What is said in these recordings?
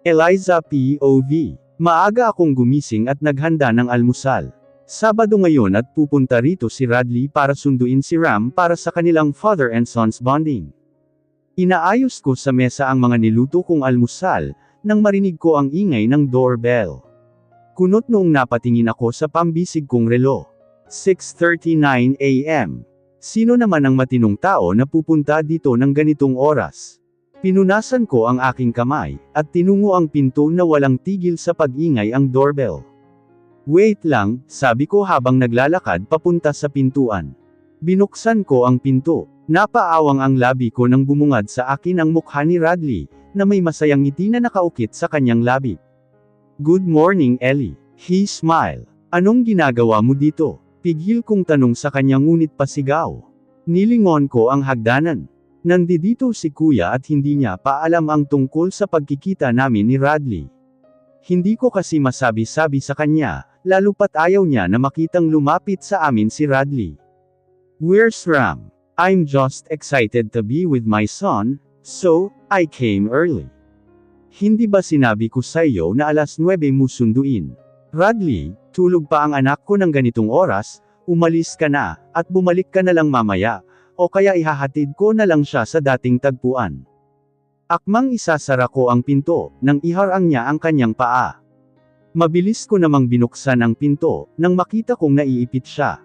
Eliza POV. Maaga akong gumising at naghanda ng almusal. Sabado ngayon at pupunta rito si Radley para sunduin si Ram para sa kanilang father and sons bonding. Inaayos ko sa mesa ang mga niluto kong almusal, nang marinig ko ang ingay ng doorbell. Kunot noong napatingin ako sa pambisig kong relo. 6:39 AM. Sino naman ang matinong tao na pupunta dito ng ganitong oras? Pinunasan ko ang aking kamay, at tinungo ang pinto na walang tigil sa pag-ingay ang doorbell. Wait lang, sabi ko habang naglalakad papunta sa pintuan. Binuksan ko ang pinto. Napaawang ang labi ko nang bumungad sa akin ang mukha ni Radley, na may masayang ngiti na nakaukit sa kanyang labi. Good morning, Ellie. He smiled. Anong ginagawa mo dito? Pigil kong tanong sa kanya ngunit pasigaw. Nilingon ko ang hagdanan. Nandito si kuya at hindi niya pa alam ang tungkol sa pagkikita namin ni Radley. Hindi ko kasi masabi-sabi sa kanya, lalo pat ayaw niya na makitang lumapit sa amin si Radley. Where's Ram? I'm just excited to be with my son, so, I came early. Hindi ba sinabi ko sa iyo na 9:00 mo sunduin? Radley, tulog pa ang anak ko ng ganitong oras, umalis ka na, at bumalik ka na lang mamaya, o kaya ihahatid ko na lang siya sa dating tagpuan. Akmang isasara ko ang pinto, nang iharang niya ang kanyang paa. Mabilis ko namang binuksan ang pinto, nang makita kong naiipit siya.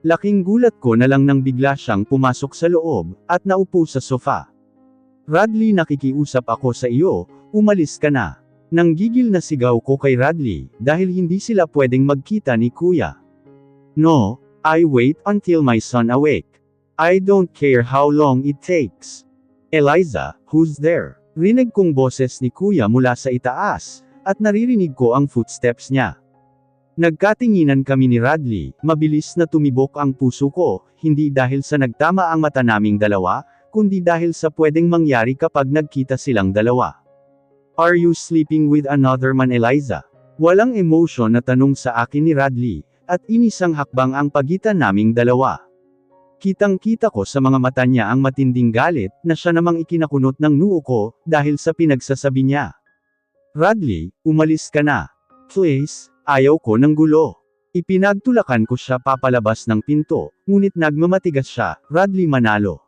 Laking gulat ko na lang nang bigla siyang pumasok sa loob, at naupo sa sofa. Radley, nakikiusap ako sa iyo, umalis ka na. Nang gigil na sigaw ko kay Radley, dahil hindi sila pwedeng magkita ni kuya. No, I wait until my son awake. I don't care how long it takes. Eliza, who's there? Rinig kong boses ni kuya mula sa itaas, at naririnig ko ang footsteps niya. Nagkatinginan kami ni Radley, mabilis na tumibok ang puso ko, hindi dahil sa nagtama ang mata naming dalawa, kundi dahil sa pwedeng mangyari kapag nagkita silang dalawa. Are you sleeping with another man, Eliza? Walang emosyon na tanong sa akin ni Radley, at inisang hakbang ang pagitan naming dalawa. Kitang-kita ko sa mga mata niya ang matinding galit, na siya namang ikinakunot ng noo ko, dahil sa pinagsasabi niya. Radley, umalis ka na. Please, ayaw ko ng gulo. Ipinagtulakan ko siya papalabas ng pinto, ngunit nagmamatigas siya. Radley, manalo.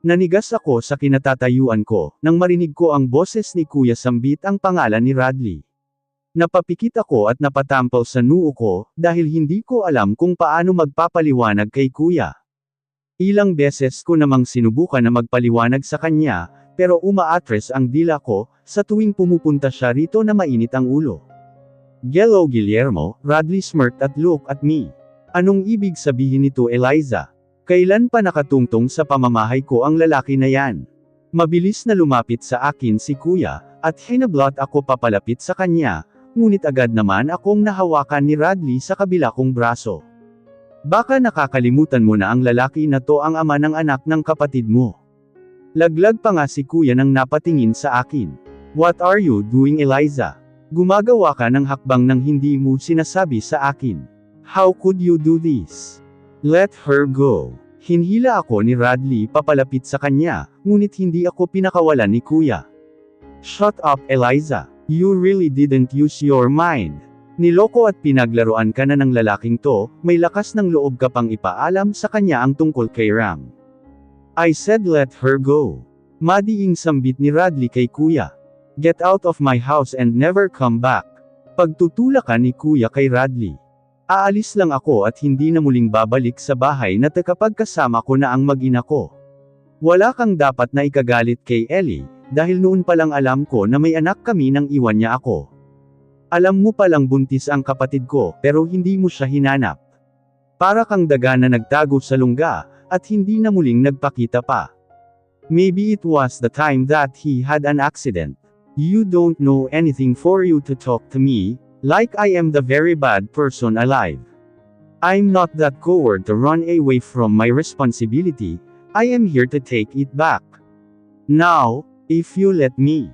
Nanigas ako sa kinatatayuan ko, nang marinig ko ang boses ni Kuya sambit ang pangalan ni Radley. Napapikit ako at napatampal sa noo ko, dahil hindi ko alam kung paano magpapaliwanag kay Kuya. Ilang beses ko namang sinubukan na magpaliwanag sa kanya, pero umaatres ang dila ko, sa tuwing pumupunta siya rito na mainit ang ulo. Hello Guillermo, Radley smirked at looked at me. Anong ibig sabihin nito, Eliza? Kailan pa nakatungtong sa pamamahay ko ang lalaki na yan? Mabilis na lumapit sa akin si Kuya, at hinablot ako papalapit sa kanya, ngunit agad naman akong nahawakan ni Radley sa kabila kong braso. Baka nakakalimutan mo na ang lalaki na to ang ama ng anak ng kapatid mo. Laglag pa nga si Kuya nang napatingin sa akin. What are you doing, Eliza? Gumagawa ka ng hakbang nang hindi mo sinasabi sa akin. How could you do this? Let her go. Hinhila ako ni Radley papalapit sa kanya, ngunit hindi ako pinakawalan ni Kuya. Shut up, Eliza. You really didn't use your mind. Niloko at pinaglaruan ka na ng lalaking to, may lakas ng loob ka pang ipaalam sa kanya ang tungkol kay Ram. I said let her go. Madiing sambit ni Radley kay Kuya. Get out of my house and never come back. Pagtutulakan ni Kuya kay Radley. Aalis lang ako at hindi na muling babalik sa bahay na kapag kasama ko na ang mag-ina ko. Wala kang dapat na ikagalit kay Ellie, dahil noon palang alam ko na may anak kami nang iwan niya ako. Alam mo palang buntis ang kapatid ko, pero hindi mo siya hinanap. Para kang daga na nagtago sa lungga, at hindi na muling nagpakita pa. Maybe it was the time that he had an accident. You don't know anything for you to talk to me, like I am the very bad person alive. I'm not that coward to run away from my responsibility, I am here to take it back. Now, if you let me.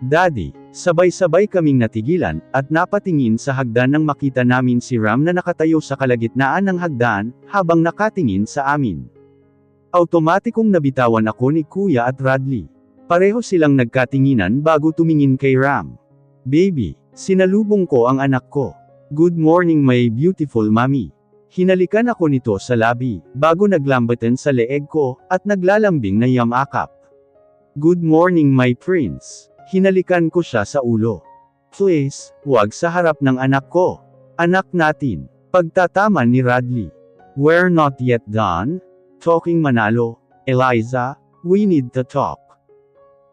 Daddy, sabay-sabay kaming natigilan, at napatingin sa hagdan nang makita namin si Ram na nakatayo sa kalagitnaan ng hagdan, habang nakatingin sa amin. Automatikong nabitawan ako ni Kuya at Radley. Pareho silang nagkatinginan bago tumingin kay Ram. Baby, sinalubong ko ang anak ko. Good morning my beautiful mommy. Hinalikan ako nito sa labi, bago naglambatan sa leeg ko, at naglalambing na yamakap. Good morning my prince. Hinalikan ko siya sa ulo. Please, huwag sa harap ng anak ko. Anak natin. Pagtataman ni Radley. We're not yet done. Talking Manalo. Eliza, we need to talk.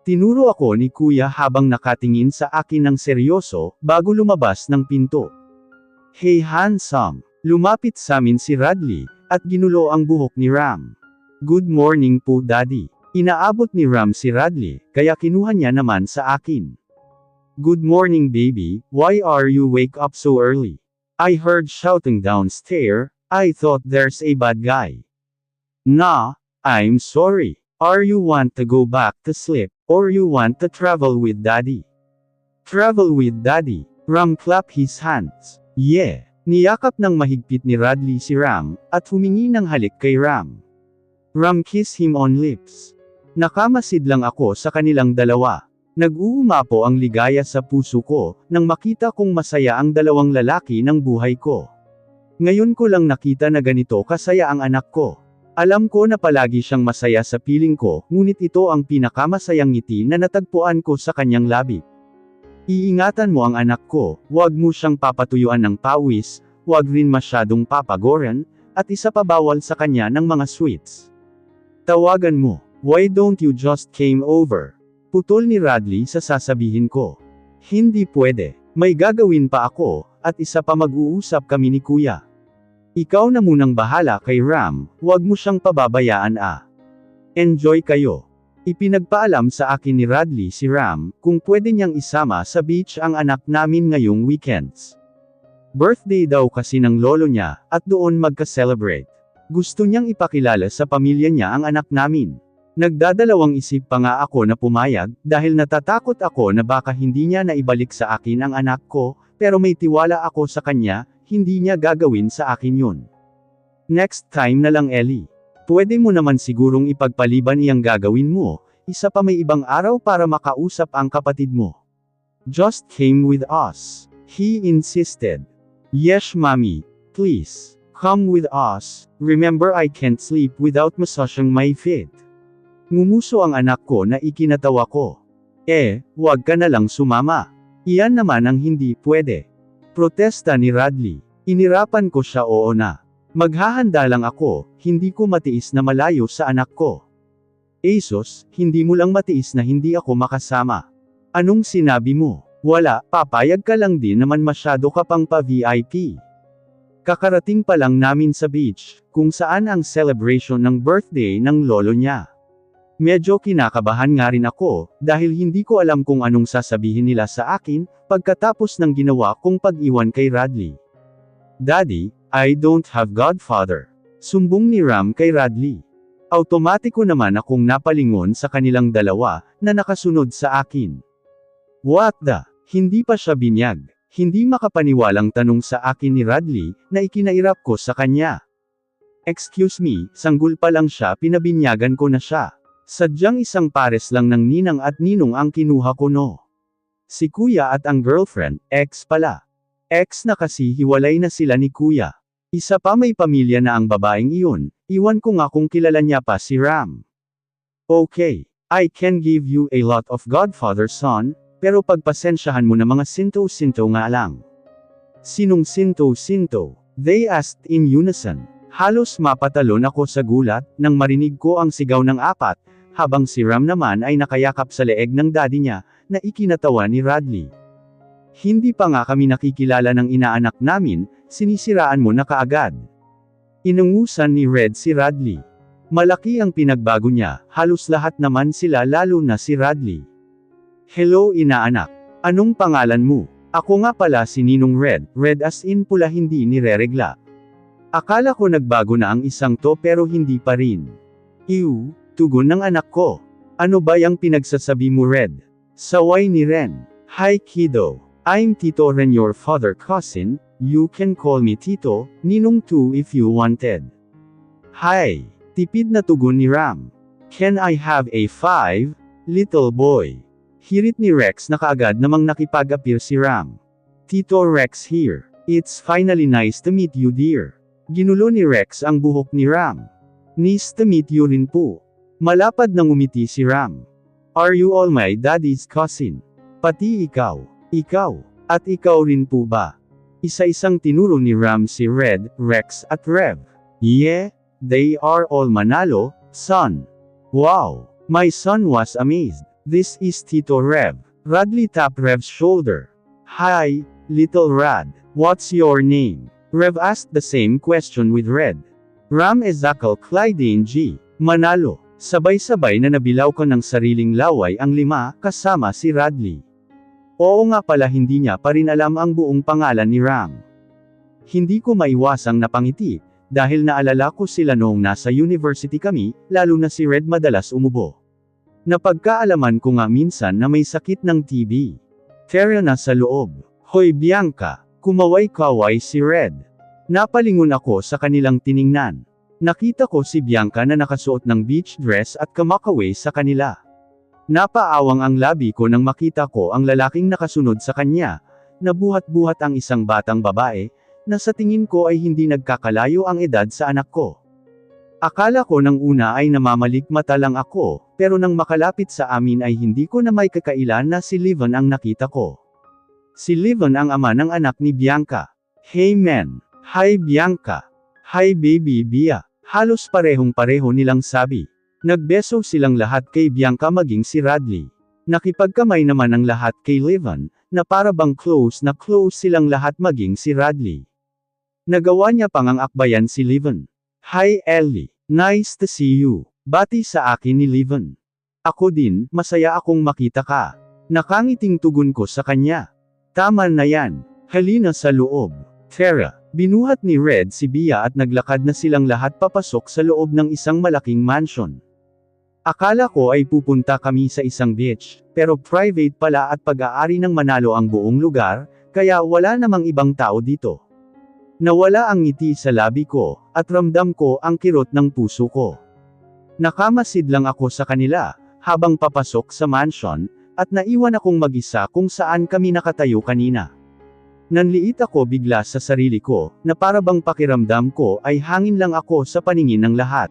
Tinuro ako ni kuya habang nakatingin sa akin ng seryoso, bago lumabas ng pinto. Hey handsome. Lumapit sa amin si Radley, at ginulo ang buhok ni Ram. Good morning po daddy. Inaabot ni Ram si Radley, kaya kinuha niya naman sa akin. Good morning baby, why are you wake up so early? I heard shouting downstairs, I thought there's a bad guy. Nah, I'm sorry. Are you want to go back to sleep, or you want to travel with daddy? Travel with daddy. Ram clapped his hands. Yeah. Niyakap ng mahigpit ni Radley si Ram, at humingi ng halik kay Ram. Ram kissed him on lips. Nakamasid lang ako sa kanilang dalawa. Nag-uumapo ang ligaya sa puso ko, nang makita kong masaya ang dalawang lalaki ng buhay ko. Ngayon ko lang nakita na ganito kasaya ang anak ko. Alam ko na palagi siyang masaya sa piling ko, ngunit ito ang pinakamasayang ngiti na natagpuan ko sa kanyang labi. Iingatan mo ang anak ko, huwag mo siyang papatuyuan ng pawis, huwag rin masyadong papagoran, at isa pa bawal sa kanya ng mga sweets. Tawagan mo, why don't you just came over? Putol ni Radley sa sasabihin ko. Hindi pwede, may gagawin pa ako, at isa pa mag-uusap kami ni kuya. Ikaw na munang bahala kay Ram, huwag mo siyang pababayaan Enjoy kayo. Ipinagpaalam sa akin ni Radley si Ram, kung pwede niyang isama sa beach ang anak namin ngayong weekends. Birthday daw kasi ng lolo niya, at doon magka-celebrate. Gusto niyang ipakilala sa pamilya niya ang anak namin. Nagdadalawang isip pa nga ako na pumayag, dahil natatakot ako na baka hindi niya naibalik sa akin ang anak ko, pero may tiwala ako sa kanya, hindi niya gagawin sa akin yun. Next time na lang Ellie. Pwede mo naman sigurong ipagpaliban iyang gagawin mo, isa pa may ibang araw para makausap ang kapatid mo. Just came with us. He insisted. Yes mommy, please, come with us, remember I can't sleep without massaging my feet. Ngumuso ang anak ko na ikinatawa ko. Huwag ka na lang sumama. Iyan naman ang hindi pwede. Protesta ni Radley. Inirapan ko siya oo na. Maghahanda lang ako, hindi ko matiis na malayo sa anak ko. Asos, hindi mo lang matiis na hindi ako makasama. Anong sinabi mo? Wala, papayag ka lang din naman masyado ka pang pa-VIP. Kakarating pa lang namin sa beach, kung saan ang celebration ng birthday ng lolo niya. Medyo kinakabahan nga rin ako, dahil hindi ko alam kung anong sasabihin nila sa akin, pagkatapos ng ginawa kong pag-iwan kay Radley. Daddy, I don't have godfather. Sumbong ni Ram kay Radley. Automatiko naman akong napalingon sa kanilang dalawa, na nakasunod sa akin. What the? Hindi pa siya binyag. Hindi makapaniwalang tanong sa akin ni Radley, na ikinairap ko sa kanya. Excuse me, sanggol pa lang siya pinabinyagan ko na siya. Sadyang isang pares lang ng ninang at ninong ang kinuha ko no. Si kuya at ang girlfriend, ex pala. Ex na kasi hiwalay na sila ni kuya. Isa pa may pamilya na ang babaeng iyon, iwan ko nga kung kilala niya pa si Ram. Okay, I can give you a lot of godfather son, pero pagpasensyahan mo na mga sinto-sinto nga lang. Sinong sinto-sinto? They asked in unison. Halos mapatalon ako sa gulat, nang marinig ko ang sigaw ng apat, habang si Ram naman ay nakayakap sa leeg ng daddy niya, na ikinatawa ni Radley. Hindi pa nga kami nakikilala ng inaanak namin, sinisiraan mo na kaagad. Inungusan ni Red si Radley. Malaki ang pinagbago niya, halos lahat naman sila lalo na si Radley. Hello inaanak. Anong pangalan mo? Ako nga pala si Ninong Red, red as in pula hindi nireregla. Akala ko nagbago na ang isang to pero hindi pa rin. Ew, tugon ng anak ko. Ano ba yung pinagsasabi mo Red? Saway ni Ren. Hi kiddo. I'm Tito Ren your father cousin, you can call me Tito, Ninong too if you wanted. Hi. Tipid na tugon ni Ram. Can I have a 5, little boy? Hirit ni Rex na kaagad namang nakipag-appear si Ram. Tito Rex here. It's finally nice to meet you dear. Ginulo ni Rex ang buhok ni Ram. Nice to meet you rin po. Malapad nang umiti si Ram. Are you all my daddy's cousin? Pati ikaw. Ikaw. At ikaw rin po ba? Isa-isang tinuro ni Ram si Red, Rex at Rev. Yeah, they are all manalo, son. Wow. My son was amazed. This is Tito Rev. Radley tapped Rev's shoulder. Hi, little Rad. What's your name? Rev asked the same question with Red. Ram Ezacal Clydane G. Manalo. Sabay-sabay na nabilaw ko ng sariling laway ang 5 kasama si Radley. Oo nga pala hindi niya pa rin alam ang buong pangalan ni Ram. Hindi ko maiwasang napangiti, dahil naalala ko sila noong nasa university kami, lalo na si Red madalas umubo. Napagkaalaman ko nga minsan na may sakit ng TB. Tara na sa loob. Hoy Bianca, kumaway-kaway si Red. Napalingon ako sa kanilang tiningnan. Nakita ko si Bianca na nakasuot ng beach dress at kamakaway sa kanila. Napaawang ang labi ko nang makita ko ang lalaking nakasunod sa kanya, na buhat-buhat ang isang batang babae, na sa tingin ko ay hindi nagkakalayo ang edad sa anak ko. Akala ko nang una ay namamalikmata lang ako, pero nang makalapit sa amin ay hindi ko na may kakailan na si Livon ang nakita ko. Si Livon ang ama ng anak ni Bianca. Hey men! Hi Bianca! Hi baby Bia! Halos parehong-pareho nilang sabi. Nagbeso silang lahat kay Bianca maging si Radley. Nakipagkamay naman ang lahat kay Livon, na para bang close na close silang lahat maging si Radley. Nagawa niya pang ang akbayan si Livon. Hi Ellie, nice to see you. Bati sa akin ni Livon. Ako din, masaya akong makita ka. Nakangiting tugon ko sa kanya. Tama na yan, halina sa loob. Tara, binuhat ni Red si Bia at naglakad na silang lahat papasok sa loob ng isang malaking mansion. Akala ko ay pupunta kami sa isang beach, pero private pala at pag-aari ng Manalo ang buong lugar, kaya wala namang ibang tao dito. Nawala ang ngiti sa labi ko, at ramdam ko ang kirot ng puso ko. Nakamasid lang ako sa kanila, habang papasok sa mansion, at naiwan akong mag-isa kung saan kami nakatayo kanina. Nanliit ako bigla sa sarili ko, na para bang pakiramdam ko ay hangin lang ako sa paningin ng lahat.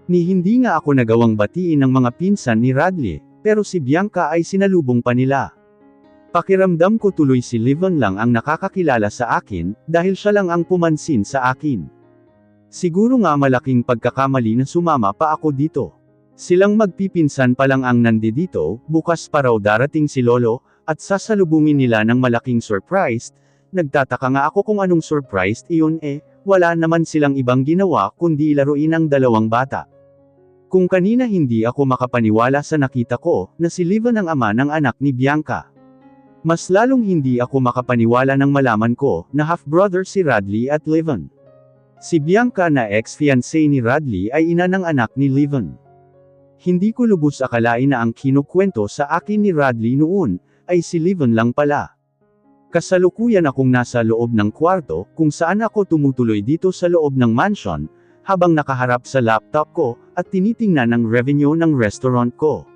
Ni hindi nga ako nagawang batiin ng mga pinsan ni Radley, pero si Bianca ay sinalubong pa nila. Pakiramdam ko tuloy si Livon lang ang nakakakilala sa akin, dahil siya lang ang pumansin sa akin. Siguro nga malaking pagkakamali na sumama pa ako dito. Silang magpipinsan pa lang ang nandito, bukas pa raw darating si Lolo, at sasalubungin nila ng malaking surprise. Nagtataka nga ako kung anong surprise iyon wala naman silang ibang ginawa kundi laruin ang dalawang bata. Kung kanina hindi ako makapaniwala sa nakita ko, na si Livon ang ama ng anak ni Bianca. Mas lalong hindi ako makapaniwala nang malaman ko, na half-brother si Radley at Livon. Si Bianca na ex-fiancé ni Radley ay ina ng anak ni Livon. Hindi ko lubos akalain na ang kinukwento sa akin ni Radley noon, ay si Livon lang pala. Kasalukuyan akong nasa loob ng kwarto, kung saan ako tumutuloy dito sa loob ng mansion, habang nakaharap sa laptop ko, at tinitingnan ang revenue ng restaurant ko.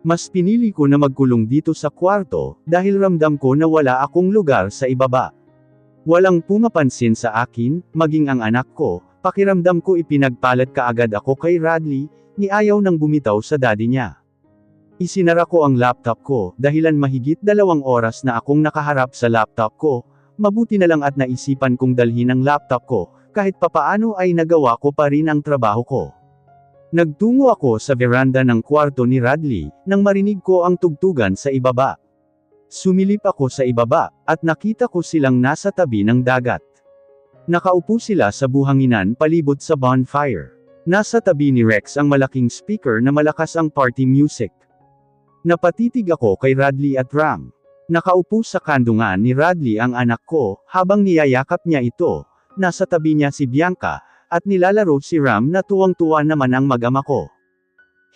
Mas pinili ko na magkulong dito sa kwarto, dahil ramdam ko na wala akong lugar sa ibaba. Walang pumapansin sa akin, maging ang anak ko, pakiramdam ko ipinagpalat kaagad ako kay Radley, ni ayaw nang bumitaw sa daddy niya. Isinara ko ang laptop ko, dahilan mahigit 2 oras na akong nakaharap sa laptop ko, mabuti na lang at naisipan kong dalhin ang laptop ko, kahit papaano ay nagawa ko pa rin ang trabaho ko. Nagtungo ako sa veranda ng kwarto ni Radley, nang marinig ko ang tugtugan sa ibaba. Sumilip ako sa ibaba, at nakita ko silang nasa tabi ng dagat. Nakaupo sila sa buhanginan palibot sa bonfire. Nasa tabi ni Rex ang malaking speaker na malakas ang party music. Napatitig ako kay Radley at Ram. Nakaupo sa kandungan ni Radley ang anak ko, habang niyayakap niya ito. Nasa tabi niya si Bianca, at nilalaro si Ram na tuwang-tuwa naman ang mag-ama ko.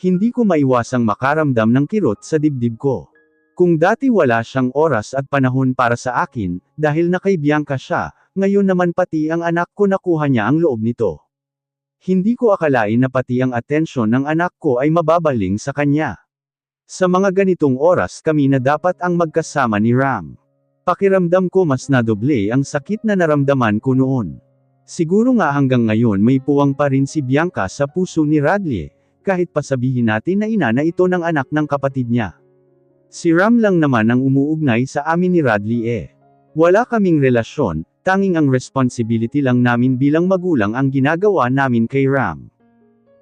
Hindi ko maiwasang makaramdam ng kirot sa dibdib ko. Kung dati wala siyang oras at panahon para sa akin, dahil na kay Bianca siya, ngayon naman pati ang anak ko nakuha niya ang loob nito. Hindi ko akalain na pati ang atensyon ng anak ko ay mababaling sa kanya. Sa mga ganitong oras kami na dapat ang magkasama ni Ram. Pakiramdam ko mas nadoble ang sakit na naramdaman ko noon. Siguro nga hanggang ngayon may puwang pa rin si Bianca sa puso ni Radley, kahit pa sabihin natin na ina na ito ng anak ng kapatid niya. Si Ram lang naman ang umuugnay sa amin ni Radley Wala kaming relasyon, tanging ang responsibility lang namin bilang magulang ang ginagawa namin kay Ram.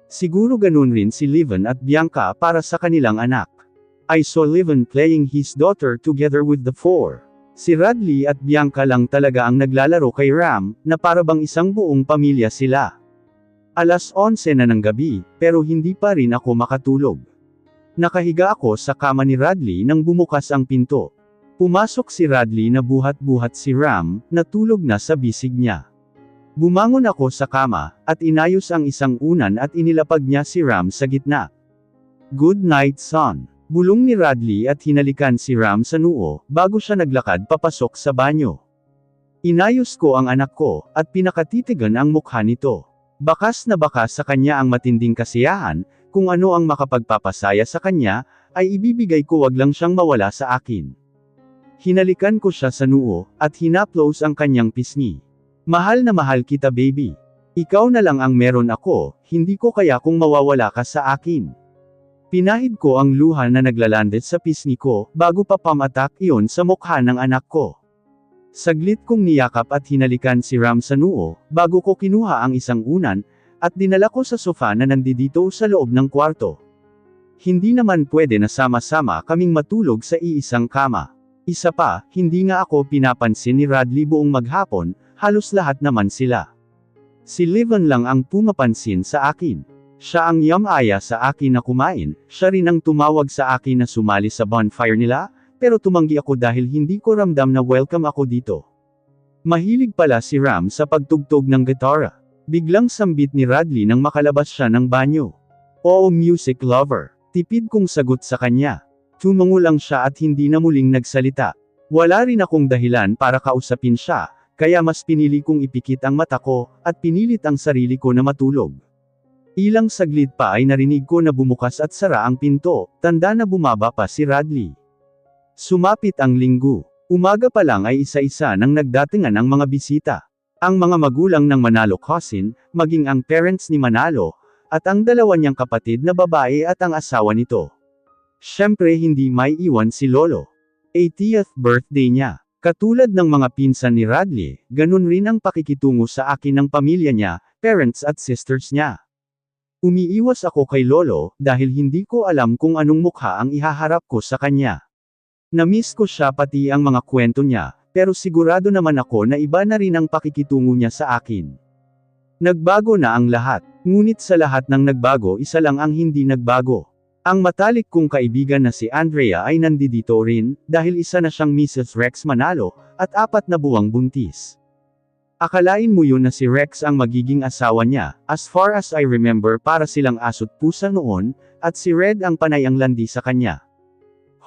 Siguro ganun rin si Livon at Bianca para sa kanilang anak. I saw Livon playing his daughter together with the four. Si Radley at Bianca lang talaga ang naglalaro kay Ram, na para bang isang buong pamilya sila. Alas 11 na ng gabi, pero hindi pa rin ako makatulog. Nakahiga ako sa kama ni Radley nang bumukas ang pinto. Pumasok si Radley na buhat-buhat si Ram, natulog na sa bisig niya. Bumangon ako sa kama, at inayos ang isang unan at inilapag niya si Ram sa gitna. "Good night son." Bulong ni Radley at hinalikan si Ram sa noo, bago siya naglakad papasok sa banyo. Inayos ko ang anak ko, at pinakatitigan ang mukha nito. Bakas na bakas sa kanya ang matinding kasiyahan, kung ano ang makapagpapasaya sa kanya, ay ibibigay ko, wag lang siyang mawala sa akin. Hinalikan ko siya sa noo, at hinaplos ang kanyang pisngi. "Mahal na mahal kita baby. Ikaw na lang ang meron ako, hindi ko kaya kung mawawala ka sa akin." Pinahid ko ang luha na naglalandet sa pisngi ko, bago pa pamatak iyon sa mukha ng anak ko. Saglit kong niyakap at hinalikan si Ram sa noo, bago ko kinuha ang isang unan, at dinala ko sa sofa na nandito sa loob ng kwarto. Hindi naman pwede na sama-sama kaming matulog sa iisang kama. Isa pa, hindi nga ako pinapansin ni Radley buong maghapon, halos lahat naman sila. Si Livon lang ang pumapansin sa akin. Siya ang yamaya sa akin na kumain, siya rin ang tumawag sa akin na sumali sa bonfire nila, pero tumanggi ako dahil hindi ko ramdam na welcome ako dito. Mahilig pala si Ram sa pagtugtog ng gitara. Biglang sambit ni Radley nang makalabas siya ng banyo. "Oo, music lover." Tipid kong sagot sa kanya. Tumango lang siya at hindi na muling nagsalita. Wala rin akong dahilan para kausapin siya, kaya mas pinili kong ipikit ang mata ko, at pinilit ang sarili ko na matulog. Ilang saglit pa ay narinig ko na bumukas at sara ang pinto, tanda na bumaba pa si Radley. Sumapit ang linggo. Umaga pa lang ay isa-isa nang nagdatingan ang mga bisita. Ang mga magulang ng Manalo cousin, maging ang parents ni Manalo, at ang dalawa niyang kapatid na babae at ang asawa nito. Siyempre hindi may iwan si Lolo. 80th birthday niya. Katulad ng mga pinsan ni Radley, ganun rin ang pakikitungo sa akin ng pamilya niya, parents at sisters niya. Umiiwas ako kay Lolo, dahil hindi ko alam kung anong mukha ang ihaharap ko sa kanya. Namiss ko siya pati ang mga kwento niya, pero sigurado naman ako na iba na rin ang pakikitungo niya sa akin. Nagbago na ang lahat, ngunit sa lahat ng nagbago isa lang ang hindi nagbago. Ang matalik kong kaibigan na si Andrea ay nandito rin, dahil isa na siyang Mrs. Rex Manalo, at 4 na buwang buntis. Akalain mo yun na si Rex ang magiging asawa niya, as far as I remember para silang aso't pusa noon, at si Red ang panay ang landi sa kanya.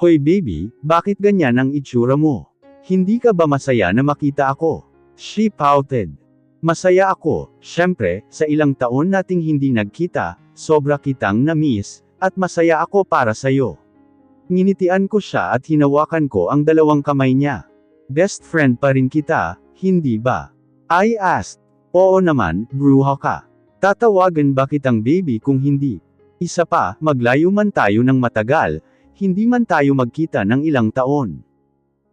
"Hoy baby, bakit ganyan ang itsura mo? Hindi ka ba masaya na makita ako?" She pouted. "Masaya ako, syempre, sa ilang taon nating hindi nagkita, sobra kitang na-miss, at masaya ako para sayo." Nginitian ko siya at hinawakan ko ang dalawang kamay niya. "Best friend pa rin kita, hindi ba?" I asked. "Oo naman, bruha ka. Tatawagan ba kitang baby kung hindi? Isa pa, maglayo man tayo ng matagal, hindi man tayo magkita ng ilang taon.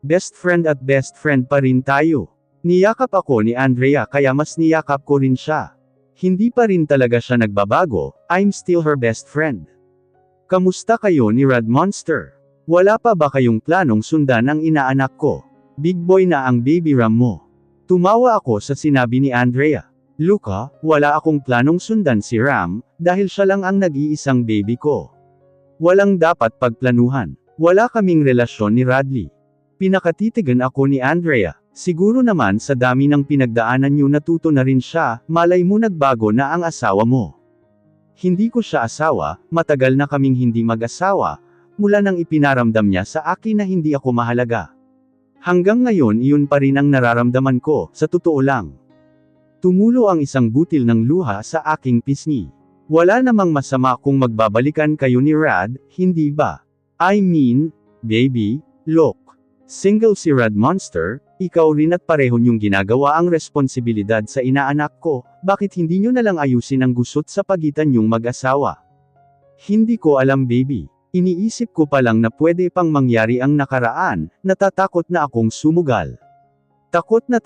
Best friend at best friend pa rin tayo." Niyakap ako ni Andrea kaya mas niyakap ko rin siya. Hindi pa rin talaga siya nagbabago, I'm still her best friend. "Kamusta kayo ni Rad Monster? Wala pa ba kayong planong sundan ang inaanak ko? Big boy na ang baby Ram mo." Tumawa ako sa sinabi ni Andrea. "Luka, wala akong planong sundan si Ram, dahil siya lang ang nag-iisang baby ko. Walang dapat pagplanuhan. Wala kaming relasyon ni Radley." Pinakatitigan ako ni Andrea. "Siguro naman sa dami ng pinagdaanan niyo natuto na rin siya, malay mo nagbago na ang asawa mo." Hindi ko siya asawa, matagal na kaming hindi mag-asawa, mula nang ipinaramdam niya sa akin na hindi ako mahalaga. Hanggang ngayon iyon pa rin ang nararamdaman ko, sa totoo lang. Tumulo ang isang butil ng luha sa aking pisngi. "Wala namang masama kung magbabalikan kayo ni Rad, hindi ba? I mean, baby, look. Single si Rad Monster, ikaw rin at pareho niyong ginagawa ang responsibilidad sa inaanak ko, bakit hindi niyo nalang ayusin ang gusot sa pagitan niyong mag-asawa? Hindi ko alam baby. Iniisip ko pa lang na pwede pang mangyari ang nakaraan, natatakot na akong sumugal. Takot na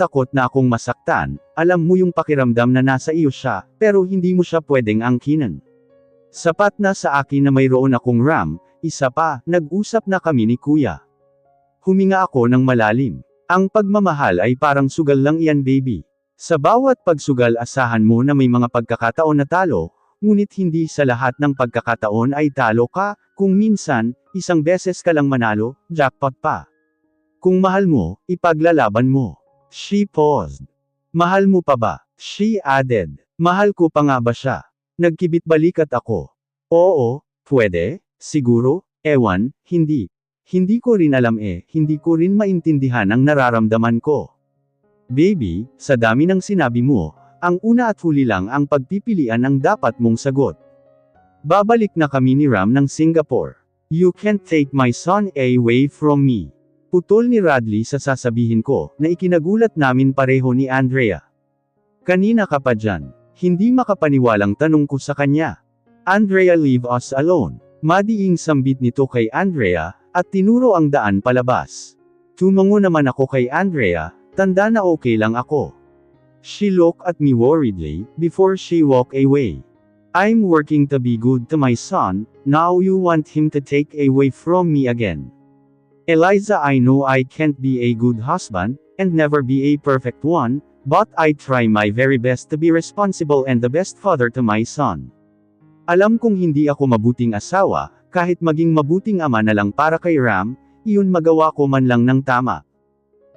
akong masaktan, alam mo yung pakiramdam na nasa iyo siya, pero hindi mo siya pwedeng angkinan. Sapat na sa akin na mayroon akong Ram, isa pa, nag-usap na kami ni Kuya. Huminga ako ng malalim. Ang pagmamahal ay parang sugal lang iyan baby. Sa bawat pagsugal asahan mo na may mga pagkakataon na talo, ngunit hindi sa lahat ng pagkakataon ay talo ka, kung minsan, isang beses ka lang manalo, jackpot pa. Kung mahal mo, ipaglalaban mo. She paused. Mahal mo pa ba? She added. Mahal ko pa nga ba siya? Nagkibit balikat ako. Oo, pwede, siguro, ewan, hindi. Hindi ko rin alam hindi ko rin maintindihan ang nararamdaman ko. Baby, sa dami ng sinabi mo, ang una at huli lang ang pagpipilian ang dapat mong sagot. Babalik na kami ni Ram ng Singapore. You can't take my son away from me. Putol ni Radley sa sasabihin ko, na ikinagulat namin pareho ni Andrea. Kanina ka pa dyan. Hindi makapaniwalang tanong ko sa kanya. Andrea, leave us alone. Madiing sambit nito kay Andrea, at tinuro ang daan palabas. Tumango naman ako kay Andrea, tanda na okay lang ako. She looked at me worriedly, before she walked away. I'm working to be good to my son, now you want him to take away from me again. Eliza, I know I can't be a good husband, and never be a perfect one, but I try my very best to be responsible and the best father to my son. Alam kong hindi ako mabuting asawa, kahit maging mabuting ama na lang para kay Ram, iyon magawa ko man lang ng tama.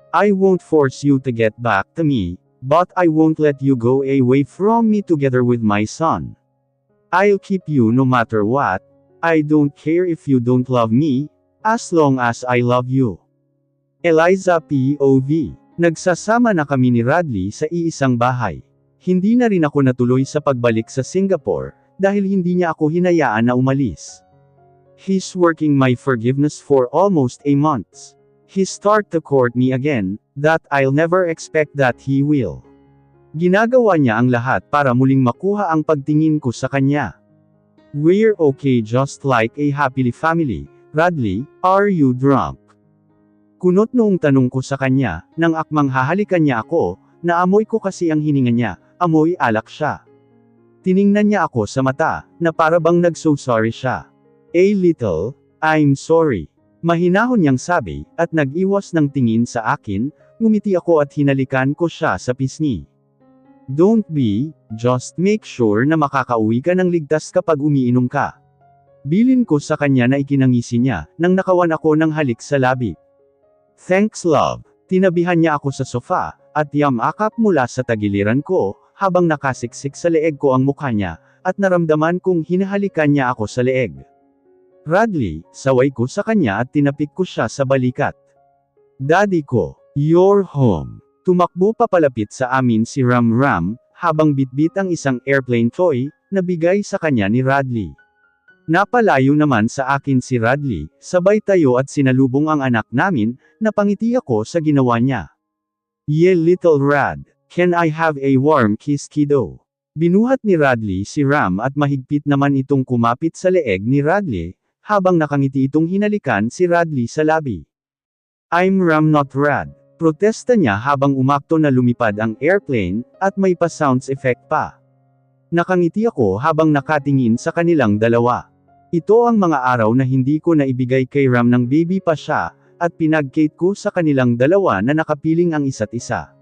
I won't force you to get back to me, but I won't let you go away from me together with my son. I'll keep you no matter what. I don't care if you don't love me, as long as I love you. Eliza POV. Nagsasama na kami ni Radley sa iisang bahay. Hindi na rin ako natuloy sa pagbalik sa Singapore, dahil hindi niya ako hinayaan na umalis. He's working my forgiveness for almost a month. He start to court me again, that I'll never expect that he will. Ginagawa niya ang lahat para muling makuha ang pagtingin ko sa kanya. We're okay just like a happy family. Radley, are you drunk? Kunot noong tanong ko sa kanya, nang akmang hahalikan niya ako, naamoy ko kasi ang hininga niya, amoy alak siya. Tiningnan niya ako sa mata, na para bang nag-so sorry siya. A little, I'm sorry. Mahinahon niyang sabi, at nag-iwas ng tingin sa akin, ngumiti ako at hinalikan ko siya sa pisngi. Don't be, just make sure na makakauwi ka ng ligtas kapag umiinom ka. Bilin ko sa kanya na ikinangisi niya, nang nakawan ako ng halik sa labi. Thanks love. Tinabihan niya ako sa sofa, at yamakap mula sa tagiliran ko, habang nakasiksik sa leeg ko ang mukha niya, at naramdaman kong hinahalikan niya ako sa leeg. Radley, saway ko sa kanya at tinapik ko siya sa balikat. Daddy ko, you're home. Tumakbo papalapit sa amin si Ram, habang bitbit ang isang airplane toy, na bigay sa kanya ni Radley. Napalayo naman sa akin si Radley, sabay tayo at sinalubong ang anak namin, napangiti ako sa ginawa niya. Yeah little Rad, can I have a warm kiss kiddo? Binuhat ni Radley si Ram at mahigpit naman itong kumapit sa leeg ni Radley, habang nakangiti itong hinalikan si Radley sa labi. I'm Ram not Rad. Protesta niya habang umakto na lumipad ang airplane, at may pa-sounds effect pa. Nakangiti ako habang nakatingin sa kanilang dalawa. Ito ang mga araw na hindi ko naibigay kay Ram ng baby pa siya, at pinag-kate ko sa kanilang dalawa na nakapiling ang isa't isa.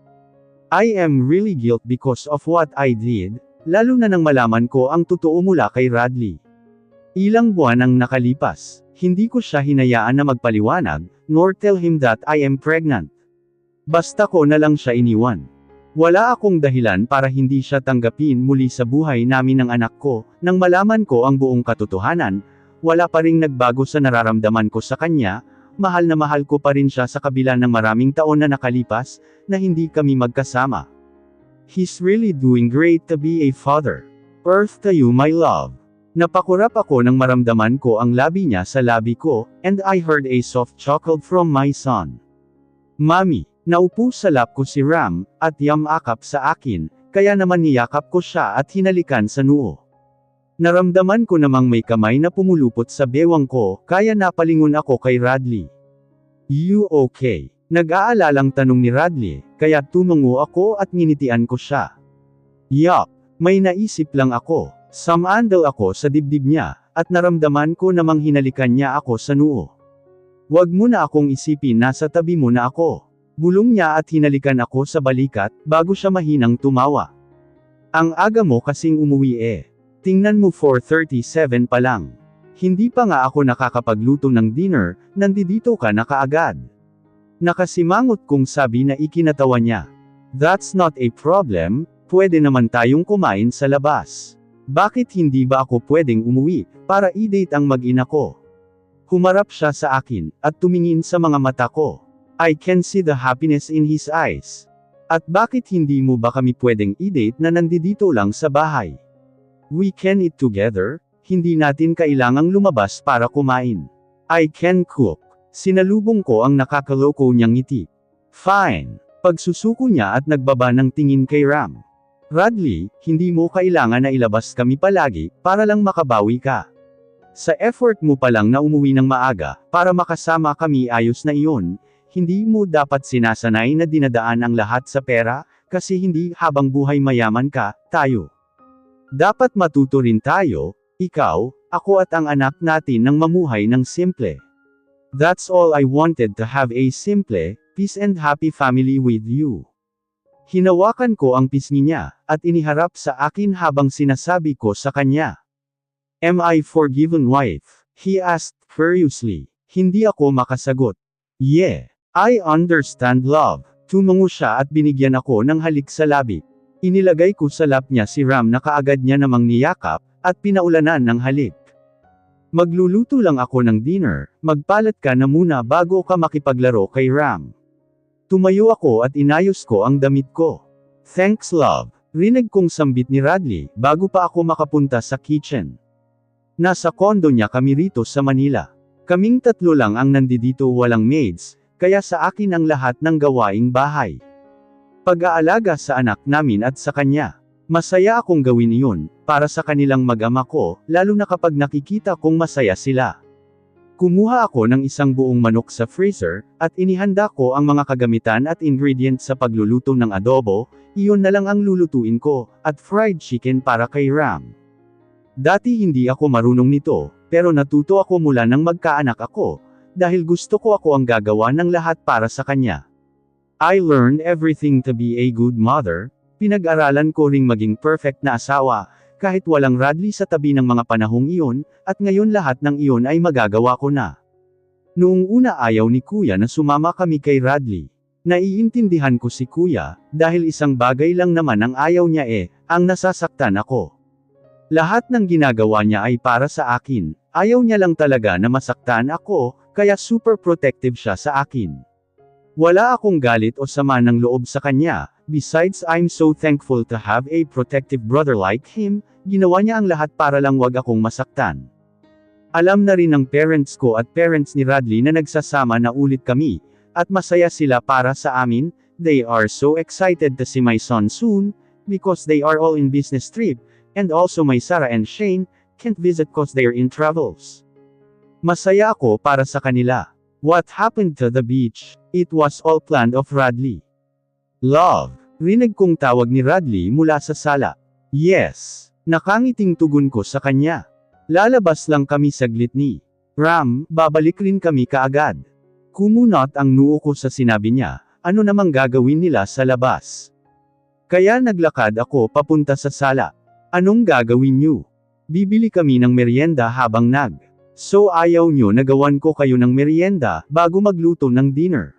I am really guilt because of what I did, lalo na nang malaman ko ang totoo mula kay Radley. Ilang buwan ang nakalipas, hindi ko siya hinayaan na magpaliwanag, nor tell him that I am pregnant. Basta ko na lang siya iniwan. Wala akong dahilan para hindi siya tanggapin muli sa buhay namin ng anak ko, nang malaman ko ang buong katotohanan, wala pa ring nagbago sa nararamdaman ko sa kanya, mahal na mahal ko pa rin siya sa kabila ng maraming taon na nakalipas, na hindi kami magkasama. He's really doing great to be a father. Earth to you my love. Napakurap ako nang maramdaman ko ang labi niya sa labi ko, and I heard a soft chuckle from my son. Mami, naupo sa lap ko si Ram, at yamakap sa akin, kaya naman niyakap ko siya at hinalikan sa noo. Naramdaman ko namang may kamay na pumulupot sa bewang ko, kaya napalingon ako kay Radley. You okay? Nag-aalalang tanong ni Radley, kaya tumango ako at nginitian ko siya. Yup, may naisip lang ako. Samandal ako sa dibdib niya, at naramdaman ko namang hinalikan niya ako sa noo. Wag mo na akong isipin, nasa tabi mo na ako. Bulong niya at hinalikan ako sa balikat, bago siya mahinang tumawa. Ang aga mo kasing umuwi eh. Tingnan mo 4:37 pa lang. Hindi pa nga ako nakakapagluto ng dinner, nandito ka na kaagad. Nakasimangot kong sabi na ikinatawa niya. That's not a problem, pwede naman tayong kumain sa labas. Bakit hindi ba ako pwedeng umuwi, para i-date ang mag-ina ko? Humarap siya sa akin, at tumingin sa mga mata ko. I can see the happiness in his eyes. At bakit hindi mo ba kami pwedeng i-date na nandito lang sa bahay? We can eat together, hindi natin kailangang lumabas para kumain. I can cook. Sinalubong ko ang nakakaloko niyang ngiti. Fine. Pagsusuko niya at nagbaba ng tingin kay Ram. Radley, hindi mo kailangan na ilabas kami palagi, para lang makabawi ka. Sa effort mo pa lang na umuwi ng maaga, para makasama kami, ayos na iyon. Hindi mo dapat sinasanay na dinadaan ang lahat sa pera, kasi hindi habang buhay mayaman ka, tayo. Dapat matuto rin tayo, ikaw, ako at ang anak natin ng mamuhay ng simple. That's all I wanted, to have a simple, peace and happy family with you. Hinawakan ko ang pisngi niya, at iniharap sa akin habang sinasabi ko sa kanya. Am I forgiven, wife? He asked curiously. Hindi ako makasagot. Yeah. I understand, love. Tumango siya at binigyan ako ng halik sa labi. Inilagay ko sa lap niya si Ram na kaagad niya namang niyakap, at pinaulanan ng halik. Magluluto lang ako ng dinner, magpalat ka na muna bago ka makipaglaro kay Ram. Tumayo ako at inayos ko ang damit ko. Thanks, love. Rinig kong sambit ni Radley, bago pa ako makapunta sa kitchen. Nasa kondo niya kami rito sa Manila. Kaming tatlo lang ang nandito, walang maids, kaya sa akin ang lahat ng gawaing bahay. Pag-aalaga sa anak namin at sa kanya. Masaya akong gawin iyon, para sa kanilang mag-ama ko, lalo na kapag nakikita kong masaya sila. Kumuha ako ng isang buong manok sa freezer, at inihanda ko ang mga kagamitan at ingredients sa pagluluto ng adobo, iyon na lang ang lulutuin ko, at fried chicken para kay Ram. Dati hindi ako marunong nito, pero natuto ako mula nang magkaanak ako, dahil gusto ko ako ang gagawa ng lahat para sa kanya. I learned everything to be a good mother, pinag-aralan ko ring maging perfect na asawa, kahit walang Radley sa tabi ng mga panahong iyon, at ngayon lahat ng iyon ay magagawa ko na. Noong una ayaw ni Kuya na sumama kami kay Radley. Naiintindihan ko si Kuya, dahil isang bagay lang naman ang ayaw niya ang nasasaktan ako. Lahat ng ginagawa niya ay para sa akin, ayaw niya lang talaga na masaktan ako, kaya super protective siya sa akin. Wala akong galit o sama ng loob sa kanya, besides I'm so thankful to have a protective brother like him, ginawa niya ang lahat para lang wag akong masaktan. Alam na rin ng parents ko at parents ni Radley na nagsasama na ulit kami, at masaya sila para sa amin, they are so excited to see my son soon, because they are all in business trip, and also my Sarah and Shane, can't visit cause they're in travels. Masaya ako para sa kanila. What happened to the beach? It was all planned of Radley. Love. Rinig kong tawag ni Radley mula sa sala. Yes. Nakangiting tugon ko sa kanya. Lalabas lang kami saglit ni Ram, babalik rin kami kaagad. Kumunot ang noo ko sa sinabi niya, ano namang gagawin nila sa labas. Kaya naglakad ako papunta sa sala. Anong gagawin niyo? Bibili kami ng merienda habang So ayaw nyo na gawan ko kayo ng merienda, bago magluto ng dinner.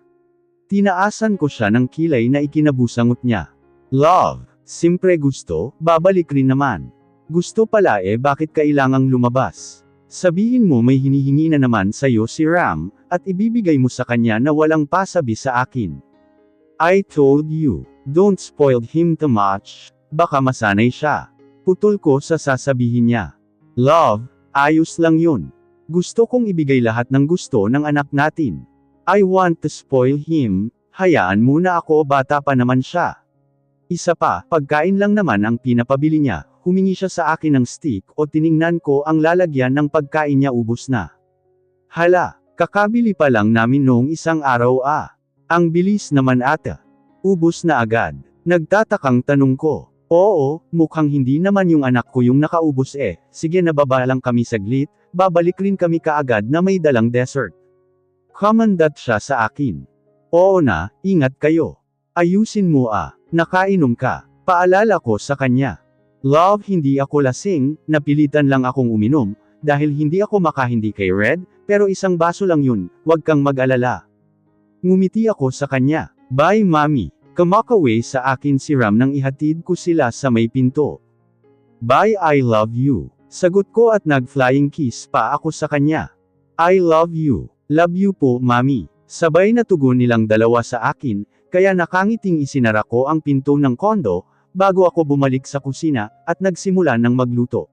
Tinaasan ko siya ng kilay na ikinabusangot niya. Love, simpre gusto, babalik rin naman. Gusto pala bakit kailangang lumabas? Sabihin mo may hinihingi na naman sa'yo si Ram, at ibibigay mo sa kanya na walang pasabi sa akin. I told you, don't spoil him too much, baka masanay siya. Putol ko sa sasabihin niya. Love, ayos lang yun. Gusto kong ibigay lahat ng gusto ng anak natin. I want to spoil him, hayaan muna ako, bata pa naman siya. Isa pa, pagkain lang naman ang pinapabili niya, humingi siya sa akin ng stick o tiningnan ko ang lalagyan ng pagkain niya, ubos na. Hala, kakabili pa lang namin noong isang araw Ang bilis naman ata. Ubos na agad. Nagtatakang tanong ko. Oo, mukhang hindi naman yung anak ko yung nakaubos Sige, nababa lang kami saglit, babalik rin kami kaagad na may dalang dessert. Commandant siya sa akin. Oo na, ingat kayo. Ayusin mo nakainom ka. Paalala ko sa kanya. Love, hindi ako lasing, napilitan lang akong uminom, dahil hindi ako makahindi kay Red, pero isang baso lang yun, wag kang mag-alala. Ngumiti ako sa kanya. Bye mommy. Kumakaway sa akin si Ram nang ihatid ko sila sa may pinto. Bye, I love you. Sagot ko at nag-flying kiss pa ako sa kanya. I love you. Love you po, mami. Sabay na tugon nilang dalawa sa akin, kaya nakangiting isinara ko ang pinto ng kondo, bago ako bumalik sa kusina, at nagsimula ng magluto.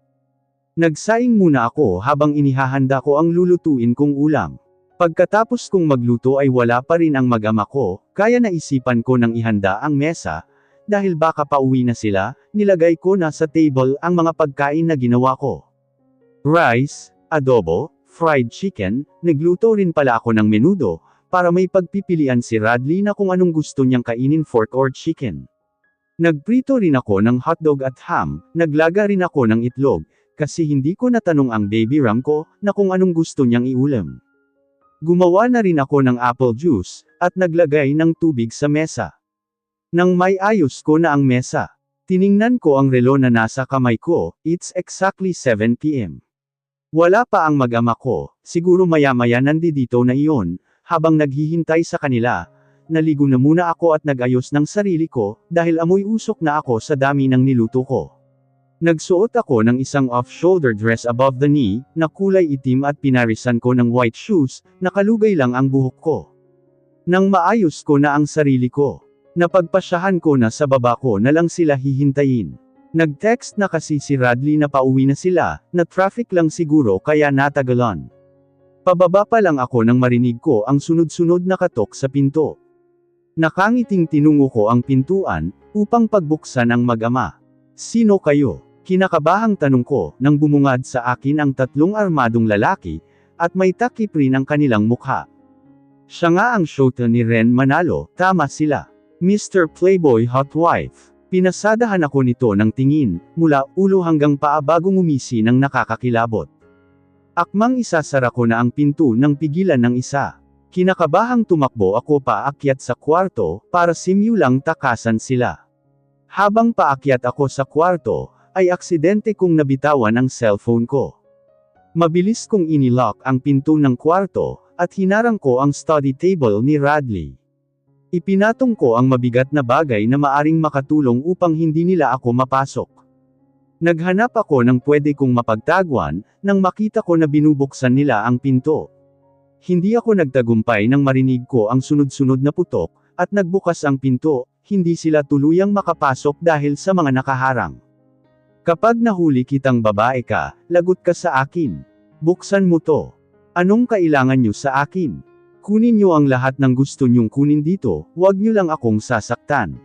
Nagsaing muna ako habang inihahanda ko ang lulutuin kong ulam. Pagkatapos kong magluto ay wala pa rin ang mag-ama ko, kaya naisipan ko nang ihanda ang mesa, dahil baka pauwi na sila, nilagay ko na sa table ang mga pagkain na ginawa ko. Rice, adobo, fried chicken, nagluto rin pala ako ng menudo, para may pagpipilian si Radley na kung anong gusto niyang kainin, pork or chicken. Nagprito rin ako ng hotdog at ham, naglaga rin ako ng itlog, kasi hindi ko natanong ang baby Ram ko, na kung anong gusto niyang iulam. Gumawa na rin ako ng apple juice, at naglagay ng tubig sa mesa. Nang may ayos ko na ang mesa, tiningnan ko ang relo na nasa kamay ko, it's exactly 7 p.m. Wala pa ang mag-ama ko, siguro maya-maya nandito na iyon, habang naghihintay sa kanila, naligo na muna ako at nag-ayos ng sarili ko, dahil amoy usok na ako sa dami ng niluto ko. Nagsuot ako ng isang off-shoulder dress above the knee, na kulay itim at pinarisan ko ng white shoes, nakalugay lang ang buhok ko. Nang maayos ko na ang sarili ko, napagpasyahan ko na sa baba ko na lang sila hihintayin. Nag-text na kasi si Radley na pauwi na sila, na traffic lang siguro kaya natagalan. Pababa pa lang ako nang marinig ko ang sunod-sunod na katok sa pinto. Nakangiting tinungo ko ang pintuan, upang pagbuksan ang mag-ama. Sino kayo? Kinakabahang tanong ko, nang bumungad sa akin ang tatlong armadong lalaki, at may takip rin ang kanilang mukha. Siya nga ang shota ni Ren Manalo, tama sila. Mr. Playboy Hot Wife. Pinasadahan ako nito ng tingin, mula ulo hanggang paa bago ngumisi ng nakakakilabot. Akmang isasara ko na ang pinto nang pigilan ng isa. Kinakabahang tumakbo ako paakyat sa kwarto, para simulang takasan sila. Habang paakyat ako sa kwarto, ay aksidente kong nabitawan ang cellphone ko. Mabilis kong inilock ang pinto ng kwarto, at hinarang ko ang study table ni Radley. Ipinatong ko ang mabigat na bagay na maaring makatulong upang hindi nila ako mapasok. Naghanap ako ng pwede kong mapagtaguan, nang makita ko na binubuksan nila ang pinto. Hindi ako nagtagumpay nang marinig ko ang sunod-sunod na putok, at nagbukas ang pinto, hindi sila tuluyang makapasok dahil sa mga nakaharang. Kapag nahuli kitang babae ka, lagot ka sa akin. Buksan mo to. Anong kailangan nyo sa akin? Kunin nyo ang lahat ng gusto nyong kunin dito, huwag nyo lang akong sasaktan.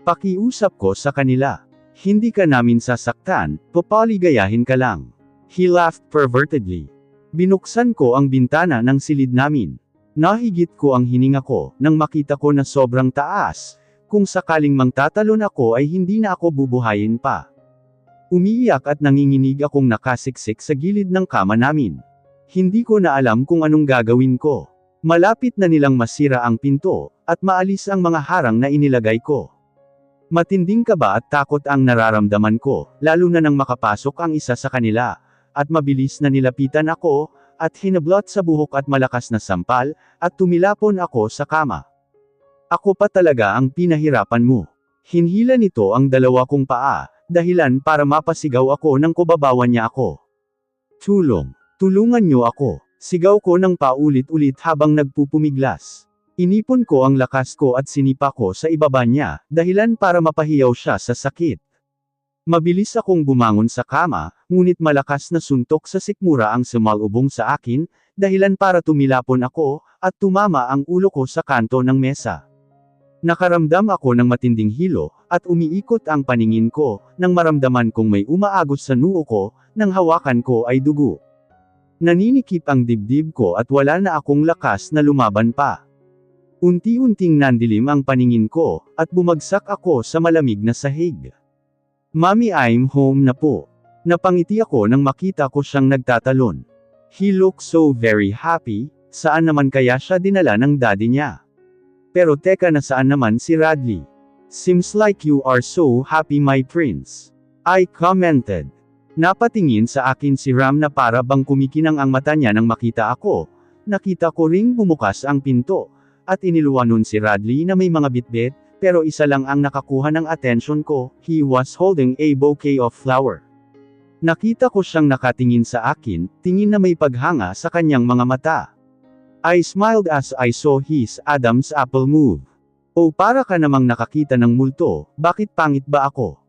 Pakiusap ko sa kanila. Hindi ka namin sasaktan, papaligayahin ka lang. He laughed pervertedly. Binuksan ko ang bintana ng silid namin. Nahigit ko ang hininga ko, nang makita ko na sobrang taas, kung sakaling mangtatalon ako ay hindi na ako bubuhayin pa. Umiiyak at nanginginig akong nakasiksik sa gilid ng kama namin. Hindi ko na alam kung anong gagawin ko. Malapit na nilang masira ang pinto, at maalis ang mga harang na inilagay ko. Matinding kaba at takot ang nararamdaman ko, lalo na nang makapasok ang isa sa kanila, at mabilis na nilapitan ako, at hinablot sa buhok at malakas na sampal, at tumilapon ako sa kama. Ako pa talaga ang pinahirapan mo. Hinhila nito ang dalawa kong paa, dahilan para mapasigaw ako nang kubabawan niya ako. Tulong! Tulungan niyo ako! Sigaw ko ng paulit-ulit habang nagpupumiglas. Inipon ko ang lakas ko at sinipa ko sa ibaba niya, dahilan para mapahiyaw siya sa sakit. Mabilis akong bumangon sa kama, ngunit malakas na suntok sa sikmura ang sumalubong sa akin, dahilan para tumilapon ako, at tumama ang ulo ko sa kanto ng mesa. Nakaramdam ako ng matinding hilo, at umiikot ang paningin ko, nang maramdaman kong may umaagos sa noo ko, nang hawakan ko ay dugo. Naninikip ang dibdib ko at wala na akong lakas na lumaban pa. Unti-unting nandilim ang paningin ko, at bumagsak ako sa malamig na sahig. Mommy, I'm home na po. Napangiti ako nang makita ko siyang nagtatalon. He looked so very happy, saan naman kaya siya dinala ng daddy niya? Pero teka, nasaan naman si Radley? Seems like you are so happy, my prince. I commented. Napatingin sa akin si Ram na para bang kumikinang ang mata niya nang makita ako. Nakita ko ring bumukas ang pinto, at iniluwanon si Radley na may mga bitbit, pero isa lang ang nakakuha ng atensyon ko, he was holding a bouquet of flower. Nakita ko siyang nakatingin sa akin, tingin na may paghanga sa kanyang mga mata. I smiled as I saw his Adam's apple move. O para ka namang nakakita ng multo, bakit pangit ba ako?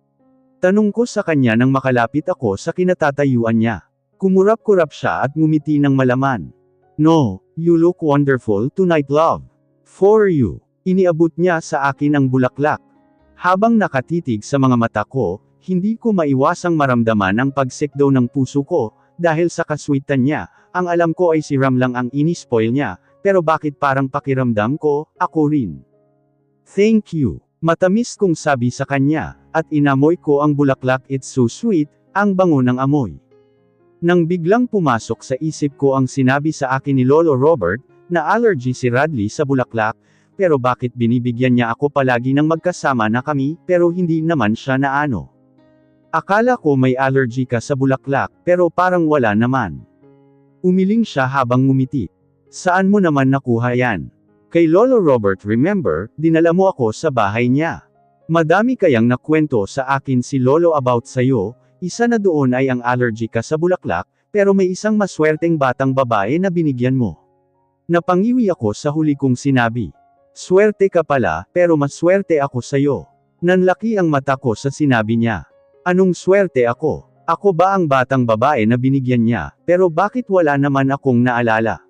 Tanong ko sa kanya nang makalapit ako sa kinatatayuan niya. Kumurap-kurap siya at ngumiti ng malaman. No, you look wonderful tonight, love. For you. Iniabot niya sa akin ang bulaklak. Habang nakatitig sa mga mata ko, hindi ko maiwasang maramdaman ang pagsikdo ng puso ko, dahil sa kaswitan niya. Ang alam ko ay si Ram lang ang inispoil niya, pero bakit parang pakiramdam ko, ako rin. Thank you. Matamis kong sabi sa kanya, at inamoy ko ang bulaklak. It's so sweet, ang bango ng amoy. Nang biglang pumasok sa isip ko ang sinabi sa akin ni Lolo Robert, na allergy si Radley sa bulaklak, pero bakit binibigyan niya ako palagi ng magkasama na kami, pero hindi naman siya na ano. Akala ko may allergy ka sa bulaklak, pero parang wala naman. Umiling siya habang ngumiti. Saan mo naman nakuha yan? Kay Lolo Robert, remember, dinala mo ako sa bahay niya. Madami kayang nakwento sa akin si Lolo about sayo, isa na doon ay ang allergy ka sa bulaklak, pero may isang maswerteng batang babae na binigyan mo. Napangiwi ako sa huli kong sinabi. Swerte ka pala, pero maswerte ako sayo. Nanlaki ang mata ko sa sinabi niya. Anong swerte ako? Ako ba ang batang babae na binigyan niya, pero bakit wala naman akong naalala?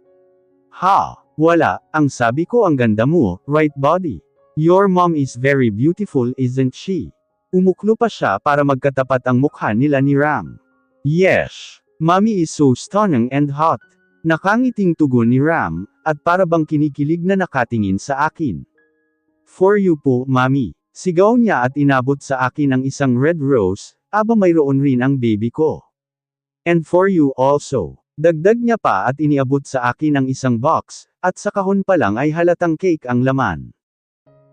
Ha, wala, ang sabi ko ang ganda mo, right body? Your mom is very beautiful, isn't she? Umuklo pa siya para magkatapat ang mukha nila ni Ram. Yes, mommy is so stunning and hot. Nakangiting tugon ni Ram, at para bang kinikilig na nakatingin sa akin. For you po, mommy. Sigaw niya at inabot sa akin ang isang red rose, aba mayroon rin ang baby ko. And for you also. Dagdag niya pa at iniabot sa akin ang isang box, at sa kahon pa lang ay halatang cake ang laman.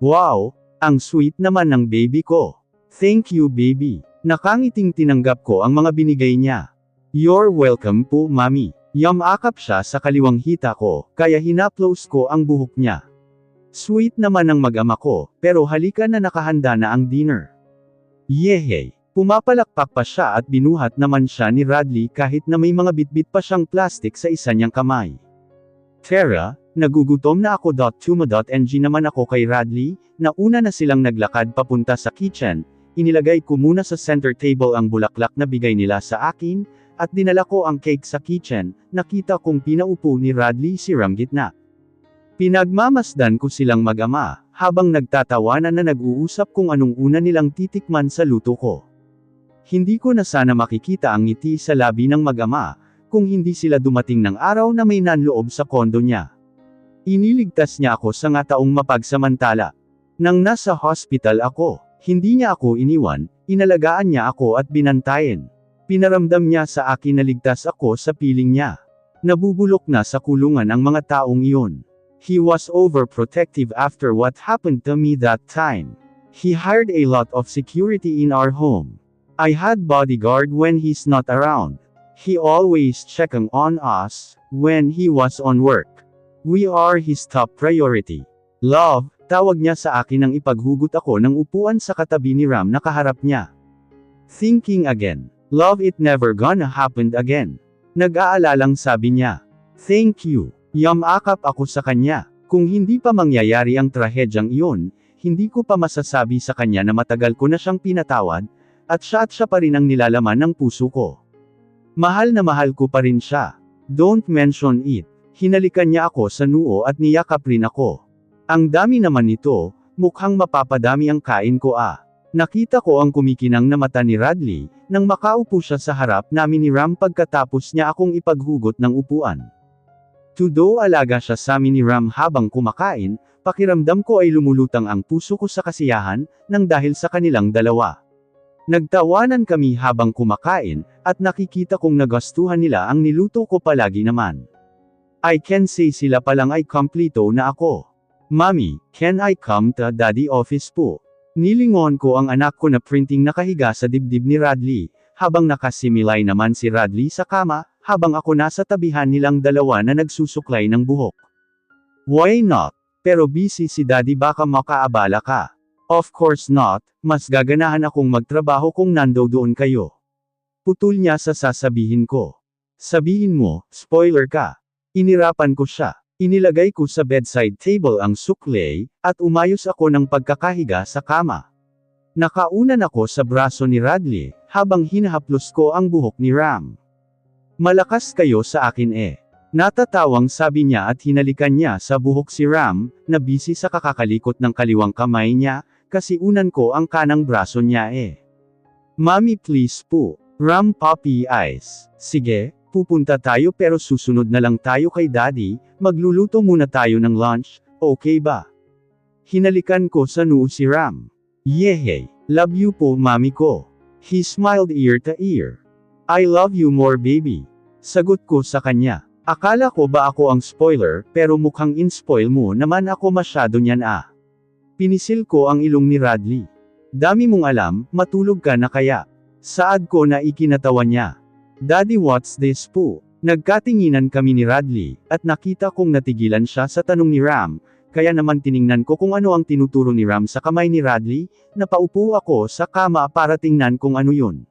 Wow, ang sweet naman ng baby ko. Thank you, baby. Nakangiting tinanggap ko ang mga binigay niya. You're welcome po, mommy. Yamakap siya sa kaliwang hita ko, kaya hinaplos ko ang buhok niya. Sweet naman ang mag-ama ko, pero halika na, nakahanda na ang dinner. Yehey! Pumapalakpak pa siya at binuhat naman siya ni Radley kahit na may mga bitbit pa siyang plastik sa isa niyang kamay. Tara, nagugutom na ako. Tuma.ng naman ako kay Radley, na una na silang naglakad papunta sa kitchen, inilagay ko muna sa center table ang bulaklak na bigay nila sa akin, at dinala ko ang cake sa kitchen. Nakita kong pinaupo ni Radley si Ram gitna. Pinagmamasdan ko silang mag-ama, habang nagtatawanan na nag-uusap kung anong una nilang titikman sa luto ko. Hindi ko na sana makikita ang ngiti sa labi ng mag-ama, kung hindi sila dumating ng araw na may nanloob sa kondo niya. Iniligtas niya ako sa nga taong mapagsamantala. Nang nasa hospital ako, hindi niya ako iniwan, inalagaan niya ako at binantayan. Pinaramdam niya sa akin na ligtas ako sa piling niya. Nabubulok na sa kulungan ang mga taong iyon. He was overprotective after what happened to me that time. He hired a lot of security in our home. I had bodyguard when he's not around. He always checking on us when he was on work. We are his top priority. Love, tawag niya sa akin nang ipaghugot ako ng upuan sa katabi ni Ram na kaharap niya. Thinking again. Love, it never gonna happen again. Nag-aalalang sabi niya. Thank you. Yamakap ako sa kanya. Kung hindi pa mangyayari ang trahedyang iyon, hindi ko pa masasabi sa kanya na matagal ko na siyang pinatawad, at siya pa rin ang nilalaman ng puso ko. Mahal na mahal ko pa rin siya. Don't mention it. Hinalikan niya ako sa noo at niyakap rin ako. Ang dami naman nito, mukhang mapapadami ang kain ko ah. Nakita ko ang kumikinang na mata ni Radley, nang makaupo siya sa harap namin ni Ram pagkatapos niya akong ipaghugot ng upuan. Tudo alaga siya sa amin ni Ram habang kumakain, pakiramdam ko ay lumulutang ang puso ko sa kasiyahan, nang dahil sa kanilang dalawa. Nagtawanan kami habang kumakain, at nakikita kong nagustuhan nila ang niluto ko palagi naman. I can say sila palang ay kompleto na ako. Mommy, can I come to daddy office po? Nilingon ko ang anak ko na printing nakahiga sa dibdib ni Radley, habang nakasimilay naman si Radley sa kama, habang ako nasa tabihan nilang dalawa na nagsusuklay ng buhok. Why not? Pero busy si daddy baka makaabala ka. Of course not, mas gaganahan akong magtrabaho kung nandoon kayo. Putol niya sa sasabihin ko. Sabihin mo, spoiler ka. Inirapan ko siya. Inilagay ko sa bedside table ang suklay, at umayos ako ng pagkakahiga sa kama. Nakaunan ako sa braso ni Radley, habang hinahaplos ko ang buhok ni Ram. Malakas kayo sa akin eh. Natatawang sabi niya at hinalikan niya sa buhok si Ram, na busy sa kakakalikot ng kaliwang kamay niya, kasi unan ko ang kanang braso niya eh. Mommy please po. Ram puppy eyes. Sige, pupunta tayo pero susunod na lang tayo kay daddy, magluluto muna tayo ng lunch, okay ba? Hinalikan ko sa noo si Ram. Yehey, love you po mami ko. He smiled ear to ear. I love you more baby. Sagot ko sa kanya. Akala ko ba ako ang spoiler, pero mukhang in-spoil mo naman ako masyado niyan ah. Pinisil ko ang ilong ni Radley. Dami mong alam, matulog ka na kaya. Saad ko na ikinatawa niya. Daddy what's this po? Nagkatinginan kami ni Radley, at nakita kong natigilan siya sa tanong ni Ram, kaya naman tiningnan ko kung ano ang tinuturo ni Ram sa kamay ni Radley, napaupo ako sa kama para tingnan kung ano yun.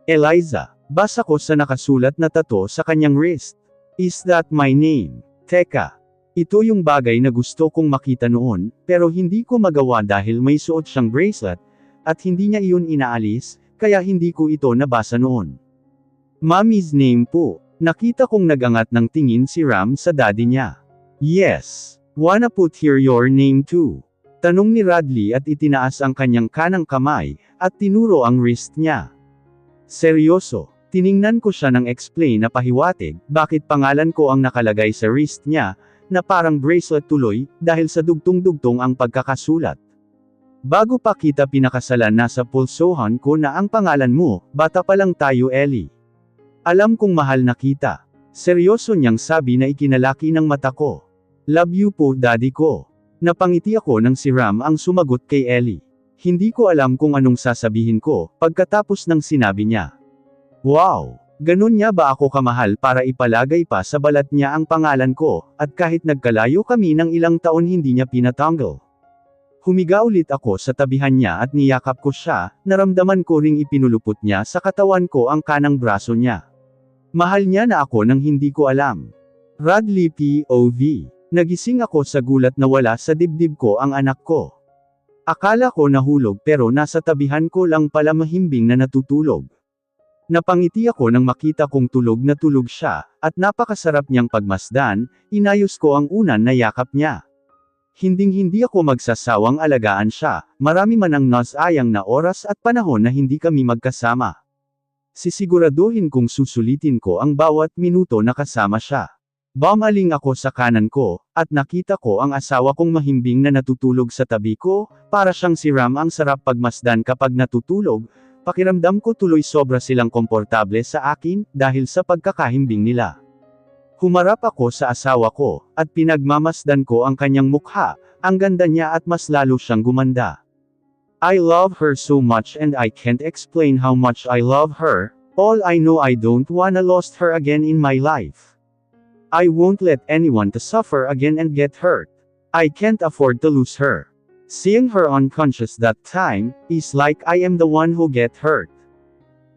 Eliza, basa ko sa nakasulat na tattoo sa kanyang wrist. Is that my name? Teka. Ito yung bagay na gusto kong makita noon, pero hindi ko magawa dahil may suot siyang bracelet, at hindi niya iyon inaalis, kaya hindi ko ito nabasa noon. Mommy's name po. Nakita kong nagangat ng tingin si Ram sa daddy niya. Yes. Wanna put here your name too? Tanong ni Radley at itinaas ang kanyang kanang kamay, at tinuro ang wrist niya. Seryoso. Tiningnan ko siya ng explain na pahiwatig, bakit pangalan ko ang nakalagay sa wrist niya, na parang bracelet tuloy, dahil sa dugtong-dugtong ang pagkakasulat. Bago pa kita pinakasalan nasa pulsohan ko na ang pangalan mo, bata pa lang tayo Ellie. Alam kong mahal na kita. Seryoso niyang sabi na ikinalaki ng mata ko. Love you po daddy ko. Napangiti ako nang si Ram ang sumagot kay Ellie. Hindi ko alam kung anong sasabihin ko, pagkatapos ng sinabi niya. Wow! Ganun niya ba ako kamahal para ipalagay pa sa balat niya ang pangalan ko, at kahit nagkalayo kami ng ilang taon hindi niya pinatanggal. Humiga ulit ako sa tabihan niya at niyakap ko siya, naramdaman ko ring ipinulupot niya sa katawan ko ang kanang braso niya. Mahal niya na ako nang hindi ko alam. Radley POV. Nagising ako sa gulat na wala sa dibdib ko ang anak ko. Akala ko nahulog pero nasa tabihan ko lang pala mahimbing na natutulog. Napangiti ako nang makita kong tulog na tulog siya, at napakasarap niyang pagmasdan, inayos ko ang unan na yakap niya. Hinding-hindi ako magsasawang alagaan siya, marami man ang nasayang na oras at panahon na hindi kami magkasama. Sisiguraduhin kong susulitin ko ang bawat minuto na kasama siya. Bumaling ako sa kanan ko, at nakita ko ang asawa kong mahimbing na natutulog sa tabi ko, para siyang si Ram ang sarap pagmasdan kapag natutulog. Pakiramdam ko tuloy sobra silang komportable sa akin, dahil sa pagkakahimbing nila. Humarap ako sa asawa ko, at pinagmamasdan ko ang kanyang mukha, ang ganda niya at mas lalo siyang gumanda. I love her so much and I can't explain how much I love her, all I know I don't wanna lost her again in my life. I won't let anyone to suffer again and get hurt. I can't afford to lose her. Seeing her unconscious that time, is like I am the one who get hurt.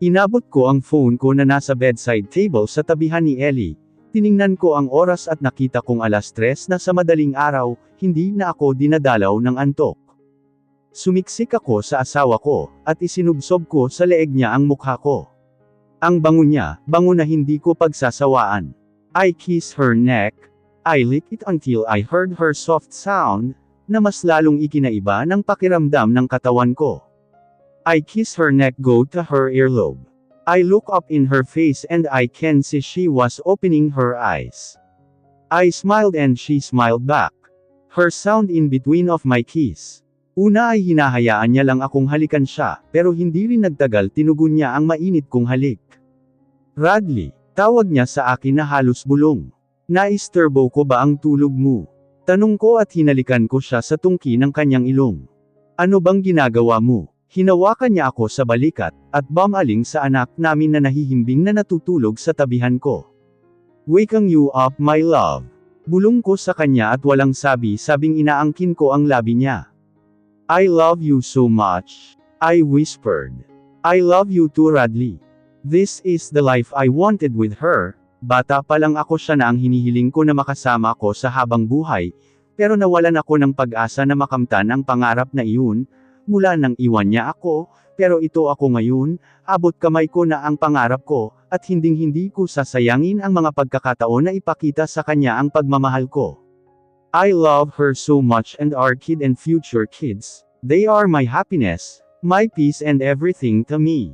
Inabot ko ang phone ko na nasa bedside table sa tabihan ni Ellie. Tiningnan ko ang oras at nakita kong 3:00 na sa madaling araw, hindi na ako dinadalaw ng antok. Sumiksik ako sa asawa ko, at isinubsob ko sa leeg niya ang mukha ko. Ang bango niya, bango na hindi ko pagsasawaan. I kissed her neck. I licked it until I heard her soft sound, na mas lalong ikinaiba ng pakiramdam ng katawan ko. I kissed her neck go to her earlobe. I look up in her face and I can see she was opening her eyes. I smiled and she smiled back. Her sound in between of my kiss. Una ay hinahayaan niya lang akong halikan siya, pero hindi rin nagtagal tinugon niya ang mainit kong halik. Radley, tawag niya sa akin na halos bulong. Naisturbo ko ba ang tulog mo? Tanong ko at hinalikan ko siya sa tungki ng kanyang ilong. Ano bang ginagawa mo? Hinawakan niya ako sa balikat, at bumaling sa anak namin na nahihimbing na natutulog sa tabihan ko. Waking you up my love. Bulong ko sa kanya at walang sabing inaangkin ko ang labi niya. I love you so much. I whispered. I love you too, Radley. This is the life I wanted with her. Bata pa lang ako siya na ang hinihiling ko na makasama ko sa habang buhay, pero nawalan ako ng pag-asa na makamtan ang pangarap na iyon, mula nang iwan niya ako, pero ito ako ngayon, abot kamay ko na ang pangarap ko, at hinding-hindi ko sasayangin ang mga pagkakataon na ipakita sa kanya ang pagmamahal ko. I love her so much and our kid and future kids. They are my happiness, my peace and everything to me.